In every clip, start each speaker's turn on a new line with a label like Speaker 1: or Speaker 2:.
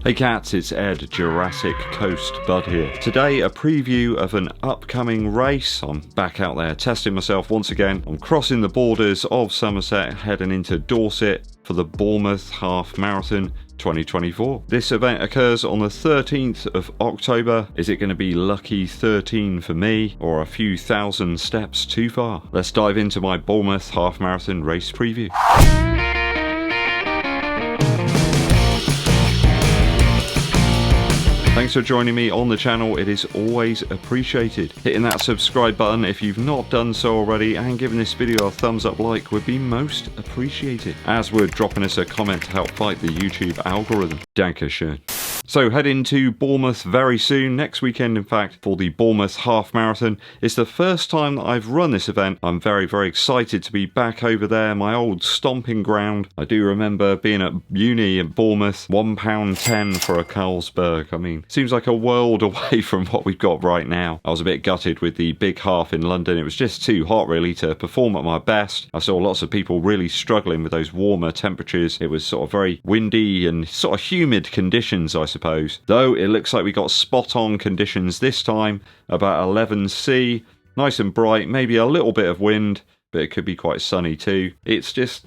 Speaker 1: Hey cats, it's Ed, Jurassic Coast Bud here. Today a preview of an upcoming race. I'm back out there testing myself once again. I'm crossing the borders of Somerset, heading into Dorset for the Bournemouth Half Marathon 2024. This event occurs on the 13th of October. Is it going to be lucky 13 for me or a few thousand steps too far? Let's dive into my Bournemouth Half Marathon race preview. Thanks for joining me on the channel, it is always appreciated. Hitting that subscribe button if you've not done so already, and giving this video a thumbs up like would be most appreciated. As would dropping us a comment to help fight the YouTube algorithm. Dankeschön. So heading to Bournemouth very soon, next weekend in fact, for the Bournemouth Half Marathon. It's the first time that I've run this event. I'm very excited to be back over there, my old stomping ground. I do remember being at uni in Bournemouth, £1.10 for a Carlsberg. I mean, seems like a world away from what we've got right now. I was a bit gutted with the big half in London. It was just too hot really to perform at my best. I saw lots of people really struggling with those warmer temperatures. It was sort of very windy and sort of humid conditions, I suppose. Though it looks like we got spot on conditions this time, about 11C, nice and bright, maybe a little bit of wind, but it could be quite sunny too. It's just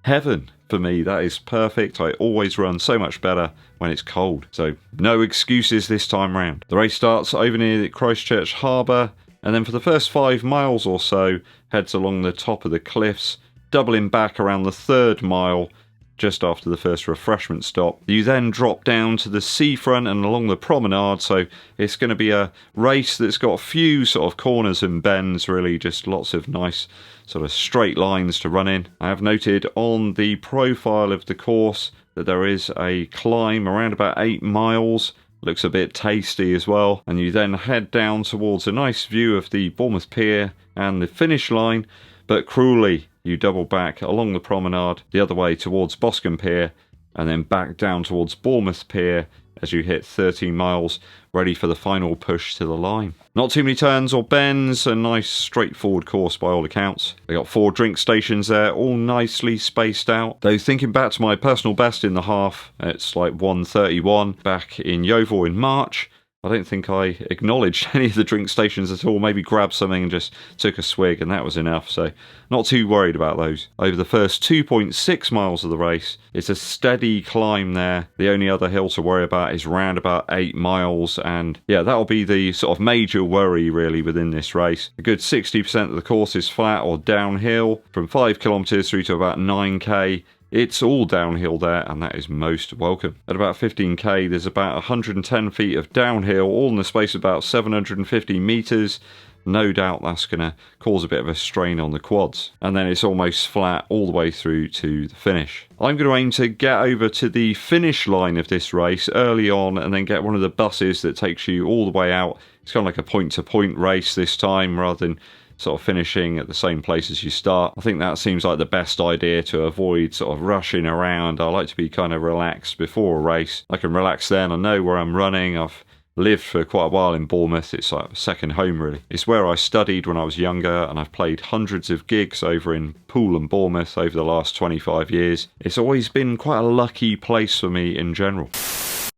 Speaker 1: heaven for me. That is perfect. I always run so much better when it's cold, so no excuses this time round. The race starts over near the Christchurch Harbour, and then for the first 5 miles or so heads along the top of the cliffs, doubling back around the 3rd mile just after the first refreshment stop. You then drop down to the seafront and along the promenade, so it's going to be a race that's got a few sort of corners and bends, really just lots of nice sort of straight lines to run in. I have noted on the profile of the course that there is a climb around about 8 miles. Looks a bit tasty as well, and you then head down towards a nice view of the Bournemouth Pier and the finish line, but cruelly you double back along the promenade the other way towards Boscombe Pier and then back down towards Bournemouth Pier as you hit 13 miles, ready for the final push to the line. Not too many turns or bends, a nice straightforward course by all accounts. They got 4 drink stations there, all nicely spaced out. Though thinking back to my personal best in the half, it's like 1:31 back in Yeovil in March. I don't think I acknowledged any of the drink stations at all, maybe grabbed something and just took a swig and that was enough, so not too worried about those. Over the first 2.6 miles of the race, it's a steady climb there. The only other hill to worry about is round about 8 miles, and yeah, that'll be the sort of major worry really within this race. A good 60% of the course is flat or downhill, from 5 kilometres through to about 9k. It's all downhill there, and that is most welcome. At about 15k, there's about 110 feet of downhill, all in the space of about 750 metres. No doubt that's going to cause a bit of a strain on the quads. And then it's almost flat all the way through to the finish. I'm going to aim to get over to the finish line of this race early on and then get one of the buses that takes you all the way out. It's kind of like a point-to-point race this time rather than sort of finishing at the same place as you start. I think that seems like the best idea to avoid sort of rushing around. I like to be kind of relaxed before a race. I can relax then, I know where I'm running. I've lived for quite a while in Bournemouth. It's like a second home really. It's where I studied when I was younger, and I've played hundreds of gigs over in Poole and Bournemouth over the last 25 years. It's always been quite a lucky place for me in general.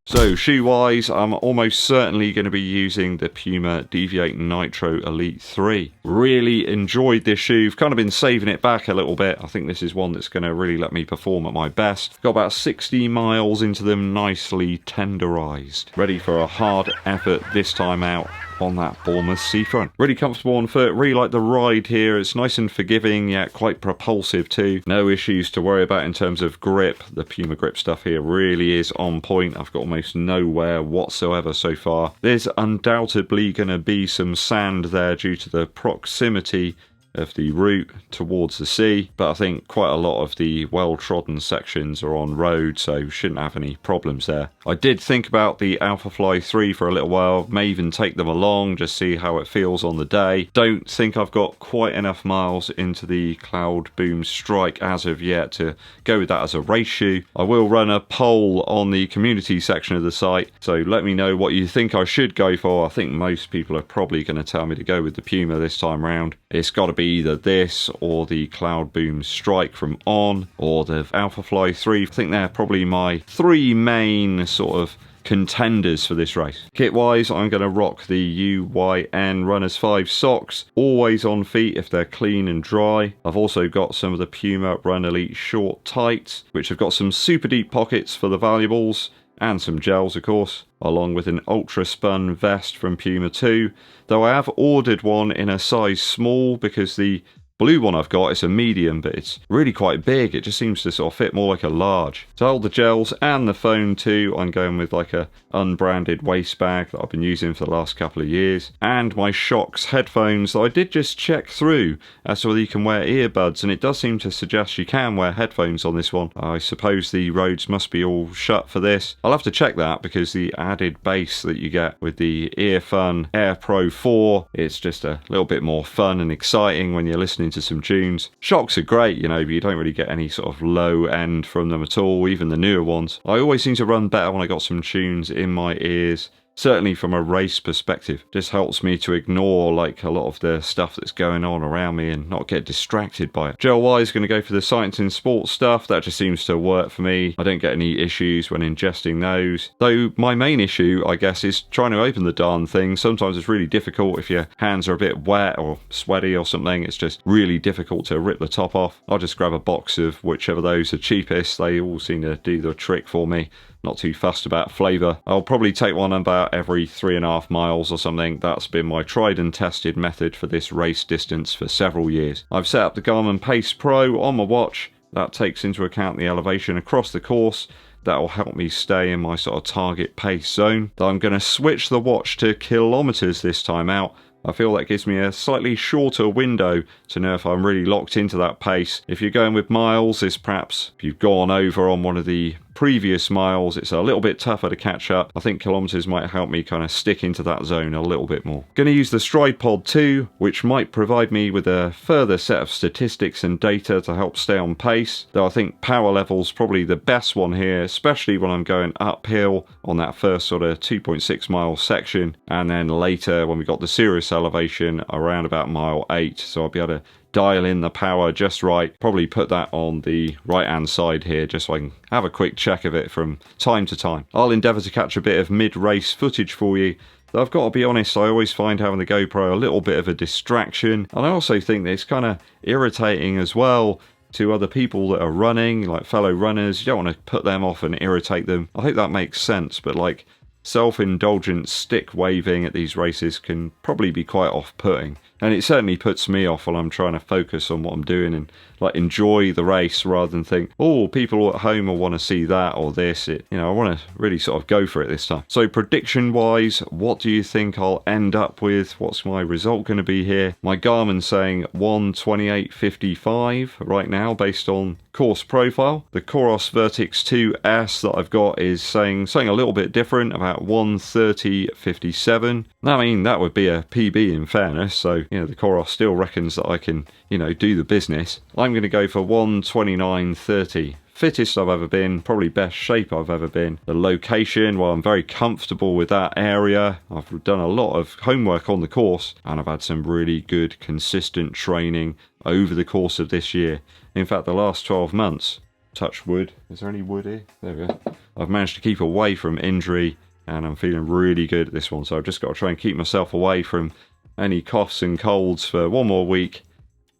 Speaker 1: So shoe-wise, I'm almost certainly going to be using the Puma Deviate Nitro Elite 3. Really enjoyed this shoe. I've kind of been saving it back a little bit. I think this is one that's going to really let me perform at my best. Got about 60 miles into them, nicely tenderised. Ready for a hard effort this time out on that Bournemouth seafront. Really comfortable on foot, really like the ride here. It's nice and forgiving, yet quite propulsive too. No issues to worry about in terms of grip. The Puma grip stuff here really is on point. I've got almost no wear whatsoever so far. There's undoubtedly going to be some sand there due to the proximity of the route towards the sea, but I think quite a lot of the well-trodden sections are on road, so shouldn't have any problems there. I did think about the Alphafly 3 for a little while, may even take them along, just see how it feels on the day. Don't think I've got quite enough miles into the Cloud Boom Strike as of yet to go with that as a race shoe. I will run a poll on the community section of the site, so let me know what you think I should go for. I think most people are probably going to tell me to go with the Puma this time round. It's got to be be either this or the Cloud Boom Strike from On or the Alphafly 3. I think they're probably my 3 main sort of contenders for this race. Kit wise, I'm going to rock the UYN Runners 5 socks, always on feet if they're clean and dry. I've also got some of the Puma Run Elite short tights, which have got some super deep pockets for the valuables, and some gels of course, along with an ultra spun vest from Puma 2, though I have ordered one in a size small because the blue one I've got is a medium, but it's really quite big. It just seems to sort of fit more like a large. To hold the gels and the phone too, I'm going with like a unbranded waist bag that I've been using for the last couple of years. And my Shox headphones that I did just check through as to whether you can wear earbuds, and it does seem to suggest you can wear headphones on this one. I suppose the roads must be all shut for this. I'll have to check that because the added bass that you get with the Earfun Air Pro 4, it's just a little bit more fun and exciting when you're listening to some tunes. Shox are great, you know, but you don't really get any sort of low end from them at all, even the newer ones. I always seem to run better when I got some tunes in my ears. Certainly from a race perspective, just helps me to ignore like a lot of the stuff that's going on around me and not get distracted by it. Gel wise, going to go for the Science in Sports stuff. That just seems to work for me. I don't get any issues when ingesting those. Though my main issue, I guess, is trying to open the darn thing. Sometimes it's really difficult if your hands are a bit wet or sweaty or something. It's just really difficult to rip the top off. I'll just grab a box of whichever those are cheapest. They all seem to do the trick for me. Not too fussed about flavour. I'll probably take one about every 3.5 miles or something. That's been my tried and tested method for this race distance for several years. I've set up the Garmin Pace Pro on my watch. That takes into account the elevation across the course. That'll help me stay in my sort of target pace zone. Though I'm going to switch the watch to kilometres this time out. I feel that gives me a slightly shorter window to know if I'm really locked into that pace. If you're going with miles, it's perhaps if you've gone over on one of the previous miles, it's a little bit tougher to catch up. I think kilometres might help me kind of stick into that zone a little bit more. Going to use the Stride Pod 2, which might provide me with a further set of statistics and data to help stay on pace, though I think power level's probably the best one here, especially when I'm going uphill on that first sort of 2.6 mile section, and then later when we got the serious elevation around about mile 8, so I'll be able to dial in the power just right. Probably put that on the right hand side here just so I can have a quick check of it from time to time. I'll endeavour to catch a bit of mid-race footage for you. Though I've got to be honest, I always find having the GoPro a little bit of a distraction, and I also think that it's kind of irritating as well to other people that are running, like fellow runners. You don't want to put them off and irritate them. I hope that makes sense, but like self-indulgent stick waving at these races can probably be quite off-putting, and it certainly puts me off while I'm trying to focus on what I'm doing and like enjoy the race rather than think, oh, people at home will want to see that or this. I want to really sort of go for it this time. So prediction wise, what do you think I'll end up with? What's my result going to be here? My Garmin's saying 1:28.55 right now based on course profile. The Coros Vertix 2S that I've got is saying something a little bit different, about 1:30.57. I mean, that would be a PB in fairness, so the Coros still reckons that I can do the business. I'm going to go for 1:29.30. Fittest I've ever been, probably best shape I've ever been. The location, well, I'm very comfortable with that area. I've done a lot of homework on the course, and I've had some really good consistent training over the course of this year. In fact, the last 12 months, touch wood. Is there any wood here? There we go. I've managed to keep away from injury, and I'm feeling really good at this one, so I've just got to try and keep myself away from any coughs and colds for one more week,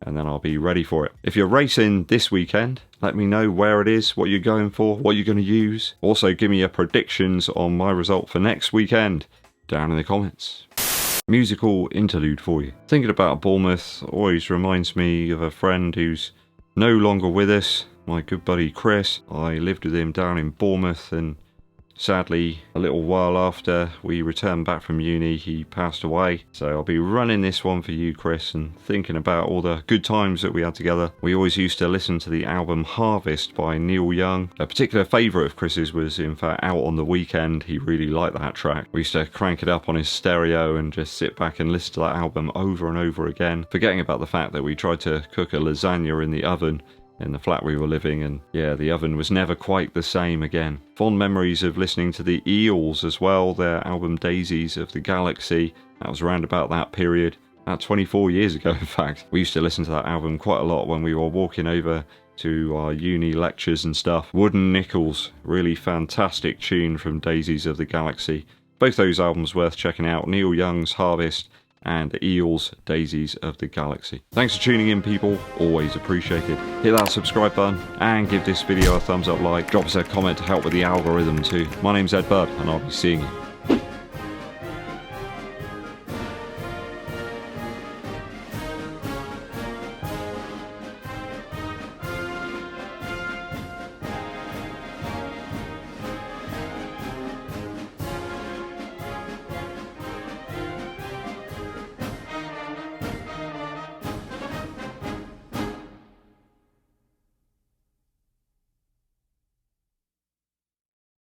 Speaker 1: and then I'll be ready for it. If you're racing this weekend, let me know where it is, what you're going for, what you're going to use. Also, give me your predictions on my result for next weekend down in the comments. Musical interlude for you. Thinking about Bournemouth always reminds me of a friend who's no longer with us, my good buddy Chris. I lived with him down in Bournemouth, and sadly, a little while after we returned back from uni, he passed away. So I'll be running this one for you, Chris, and thinking about all the good times that we had together. We always used to listen to the album Harvest by Neil Young. A particular favourite of Chris's was, in fact, Out on the Weekend. He really liked that track. We used to crank it up on his stereo and just sit back and listen to that album over and over again, forgetting about the fact that we tried to cook a lasagna in the oven in the flat we were living, and yeah, the oven was never quite the same again. Fond memories of listening to the Eels as well, their album Daisies of the Galaxy. That was around about that period. About 24 years ago, in fact. We used to listen to that album quite a lot when we were walking over to our uni lectures and stuff. Wooden Nickels, really fantastic tune from Daisies of the Galaxy. Both those albums worth checking out. Neil Young's Harvest and Eels, Daisies of the Galaxy. Thanks for tuning in, people. Always appreciated. Hit that subscribe button and give this video a thumbs up like. Drop us a comment to help with the algorithm too. My name's Eddbud and I'll be seeing you